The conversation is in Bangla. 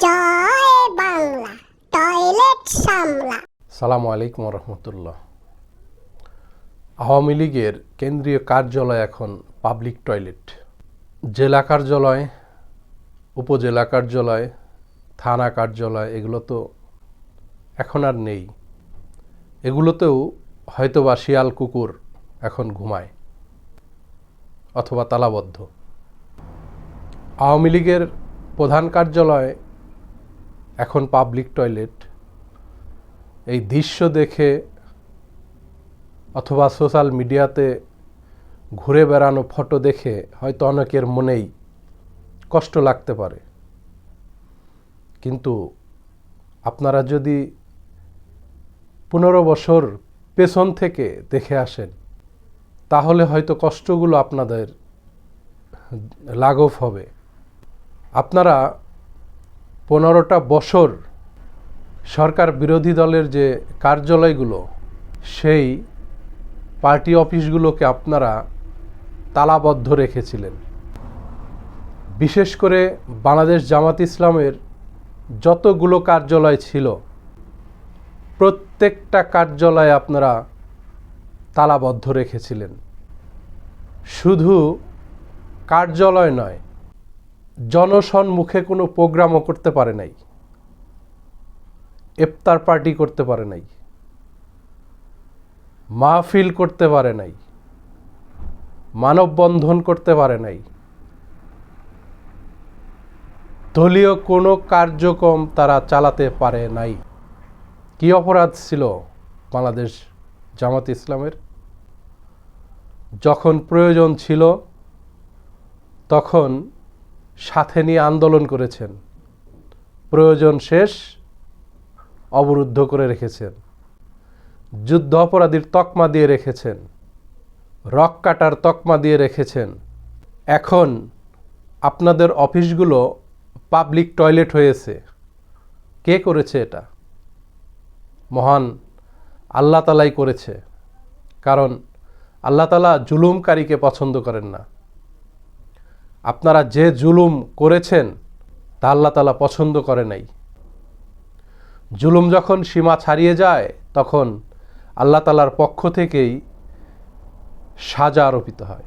জয় বাংলা টয়লেট সামলা। সালামু আলাইকুম রহমতুল্লাহ। আওয়ামী লীগের কেন্দ্রীয় কার্যালয় এখন পাবলিক টয়লেট। জেলা কার্যালয়, উপজেলা কার্যালয়, থানা কার্যালয় এগুলো তো এখন আর নেই। এগুলোতেও হয়তোবা শিয়াল কুকুর এখন ঘুমায় অথবা তালাবদ্ধ। আওয়ামী লীগের প্রধান কার্যালয় এখন পাবলিক টয়লেট। এই দৃশ্য দেখে অথবা সোশ্যাল মিডিয়াতে ঘুরে বেড়ানো ফটো দেখে হয়তো অনেকের মনেই কষ্ট লাগতে পারে, কিন্তু আপনারা যদি 15 বছর পেছন থেকে দেখে আসেন তাহলে হয়তো কষ্টগুলো আপনাদের লাঘব হবে। আপনারা 15টা বছর সরকার বিরোধী দলের যে কার্যালয়গুলো, সেই পার্টি অফিসগুলোকে আপনারা তালাবদ্ধ রেখেছিলেন। বিশেষ করে বাংলাদেশ জামাত ইসলামের যতগুলো কার্যালয় ছিল প্রত্যেকটা কার্যালয়ে আপনারা তালাবদ্ধ রেখেছিলেন। শুধু কার্যালয় নয়, জনসম্মুখে কোনো প্রোগ্রামও করতে পারে নাই, ইফতার পার্টি করতে পারে নাই, মাহফিল করতে পারে নাই, মানববন্ধন করতে পারে নাই, দলীয় কোনো কার্যক্রম তারা চালাতে পারে নাই। কি অপরাধ ছিল বাংলাদেশ জামাত ইসলামের? যখন প্রয়োজন ছিল তখন সাথে নিয়ে আন্দোলন করেছেন, প্রয়োজন শেষ অবরুদ্ধ করে রেখেছেন, যুদ্ধ অপরাধীর তকমা দিয়ে রেখেছেন, রক কাটার তকমা দিয়ে রেখেছেন। এখন আপনাদের অফিসগুলো পাবলিক টয়লেট হয়েছে। কে করেছে এটা? মহান আল্লাহ তাআলাই করেছে। কারণ আল্লাহ তাআলা জুলুমকারীকে পছন্দ করেন না। আপনারা যে জুলুম করেছেন তা আল্লাহ তাআলা পছন্দ করে নাই। জুলুম যখন সীমা ছাড়িয়ে যায় তখন আল্লাহ তাআলার পক্ষ থেকেই সাজা আরোপিত হয়।